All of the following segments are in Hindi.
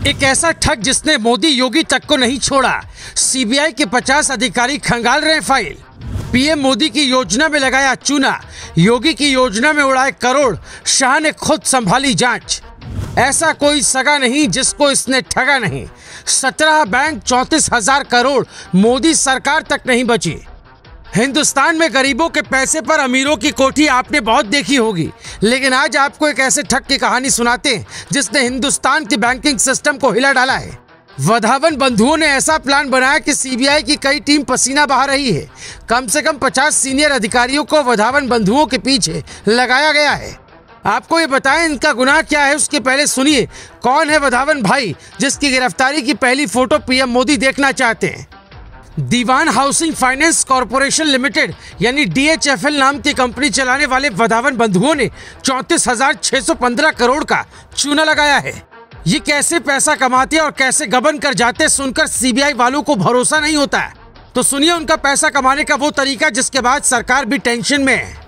एक ऐसा ठग जिसने मोदी योगी तक को नहीं छोड़ा। सीबीआई के 50 अधिकारी खंगाल रहे फाइल। पीएम मोदी की योजना में लगाया चूना, योगी की योजना में उड़ाए करोड़, शाह ने खुद संभाली जांच। ऐसा कोई सगा नहीं जिसको इसने ठगा नहीं। 17 बैंक 34,000 करोड़, मोदी सरकार तक नहीं बची। हिंदुस्तान में गरीबों के पैसे पर अमीरों की कोठी आपने बहुत देखी होगी, लेकिन आज आपको एक ऐसे ठग की कहानी सुनाते हैं जिसने हिंदुस्तान के बैंकिंग सिस्टम को हिला डाला है। वधावन बंधुओं ने ऐसा प्लान बनाया कि सीबीआई की कई टीम पसीना बहा रही है। कम से कम 50 सीनियर अधिकारियों को वधावन बंधुओं के पीछे लगाया गया है। आपको ये बताएं इनका गुनाह क्या है, उसके पहले सुनिए कौन है वधावन भाई जिसकी गिरफ्तारी की पहली फोटो पीएम मोदी देखना चाहते हैं। दीवान हाउसिंग फाइनेंस कॉर्पोरेशन लिमिटेड यानी DHFL नाम की कंपनी चलाने वाले वधावन बंधुओं ने 34,615 करोड़ का चूना लगाया है। ये कैसे पैसा कमाते और कैसे गबन कर जाते सुनकर सीबीआई वालों को भरोसा नहीं होता है। तो सुनिए उनका पैसा कमाने का वो तरीका जिसके बाद सरकार भी टेंशन में है।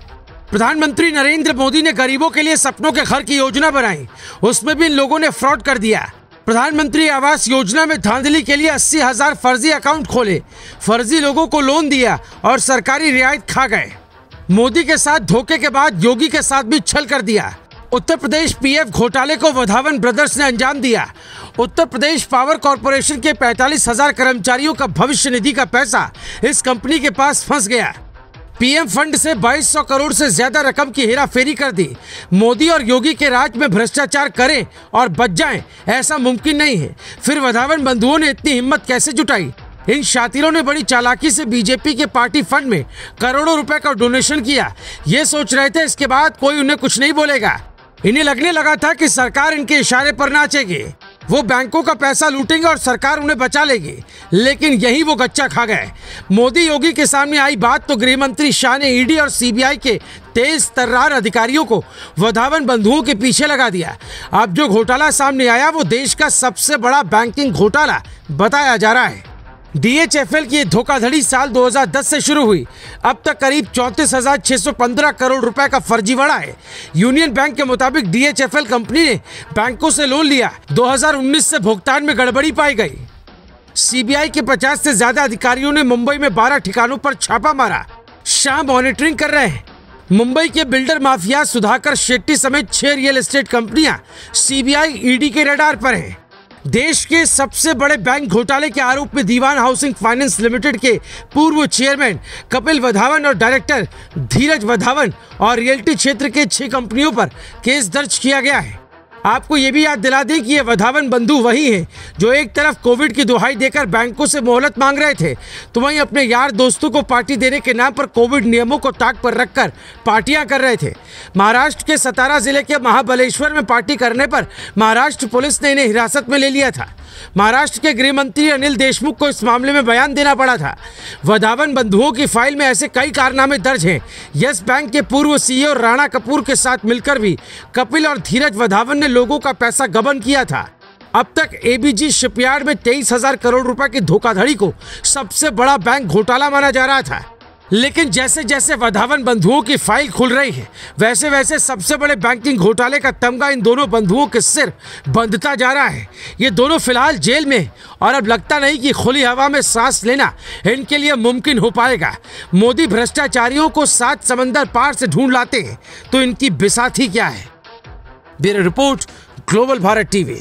प्रधानमंत्री नरेंद्र मोदी ने गरीबों के लिए सपनों के घर की योजना बनाई, उसमें भी इन लोगों ने फ्रॉड कर दिया। प्रधानमंत्री आवास योजना में धांधली के लिए 80,000 फर्जी अकाउंट खोले, फर्जी लोगों को लोन दिया और सरकारी रियायत खा गए। मोदी के साथ धोखे के बाद योगी के साथ भी छल कर दिया। उत्तर प्रदेश PF घोटाले को वधावन ब्रदर्स ने अंजाम दिया। उत्तर प्रदेश पावर कॉर्पोरेशन के 45,000 कर्मचारियों का भविष्य निधि का पैसा इस कंपनी के पास फंस गया। पीएम फंड से 2200 करोड़ से ज्यादा रकम की हेराफेरी कर दी। मोदी और योगी के राज में भ्रष्टाचार करें और बच जाएं, ऐसा मुमकिन नहीं है। फिर वधावन बंधुओं ने इतनी हिम्मत कैसे जुटाई? इन शातिरों ने बड़ी चालाकी से बीजेपी के पार्टी फंड में करोड़ों रुपए का डोनेशन किया। ये सोच रहे थे इसके बाद कोई उन्हें कुछ नहीं बोलेगा। इन्हें लगने लगा था कि सरकार इनके इशारे पर नाचेगी, वो बैंकों का पैसा लूटेंगे और सरकार उन्हें बचा लेगी। लेकिन यही वो गच्चा खा गए। मोदी योगी के सामने आई बात तो गृह मंत्री शाह ने ईडी और सीबीआई के तेज तर्रार अधिकारियों को वधावन बंधुओं के पीछे लगा दिया। अब जो घोटाला सामने आया वो देश का सबसे बड़ा बैंकिंग घोटाला बताया जा रहा है। DHFL की धोखाधड़ी साल 2010 से शुरू हुई। अब तक करीब 34,615 करोड़ रुपए का फर्जीवाड़ा है। यूनियन बैंक के मुताबिक DHFL कंपनी ने बैंकों से लोन लिया। 2019 से भुगतान में गड़बड़ी पाई गई। सीबीआई के 50 से ज्यादा अधिकारियों ने मुंबई में 12 ठिकानों पर छापा मारा। शाह मॉनिटरिंग कर रहे हैं। मुंबई के बिल्डर माफिया सुधाकर शेट्टी समेत 6 रियल एस्टेट कंपनियां सीबीआई ईडी के रडार पर हैं। देश के सबसे बड़े बैंक घोटाले के आरोप में दीवान हाउसिंग फाइनेंस लिमिटेड के पूर्व चेयरमैन कपिल वधावन और डायरेक्टर धीरज वधावन और रियल्टी क्षेत्र के 6 कंपनियों पर केस दर्ज किया गया है। आपको ये भी याद दिला दें कि ये वधावन बंधु वही हैं जो एक तरफ कोविड की दुहाई देकर बैंकों से मोहलत मांग रहे थे, तो वहीं अपने यार दोस्तों को पार्टी देने के नाम पर कोविड नियमों को ताक पर रखकर पार्टियां कर रहे थे। महाराष्ट्र के सतारा जिले के महाबलेश्वर में पार्टी करने पर महाराष्ट्र पुलिस ने इन्हें हिरासत में ले लिया था। महाराष्ट्र के गृह मंत्री अनिल देशमुख को इस मामले में बयान देना पड़ा था। वधावन बंधुओं की फाइल में ऐसे कई कारनामे दर्ज हैं। यस बैंक के पूर्व CEO राणा कपूर के साथ मिलकर भी कपिल और धीरज वधावन ने लोगों का पैसा गबन किया था। अब तक ABG शिपयार्ड में 23,000 करोड़ रुपए की धोखाधड़ी को सबसे बड़ा बैंक घोटाला माना जा रहा था। लेकिन जैसे जैसे वधावन बंधुओं की फाइल खुल रही है, वैसे वैसे सबसे बड़े बैंकिंग घोटाले का तमगा इन दोनों बंधुओं के सिर बंधता जा रहा है। ये दोनों फिलहाल जेल में और अब लगता नहीं कि खुली हवा में सांस लेना इनके लिए मुमकिन हो पाएगा। मोदी भ्रष्टाचारियों को 7 समंदर पार से ढूंढ लाते हैं तो इनकी बिसाथी क्या है? Bureau report, global Bharat TV।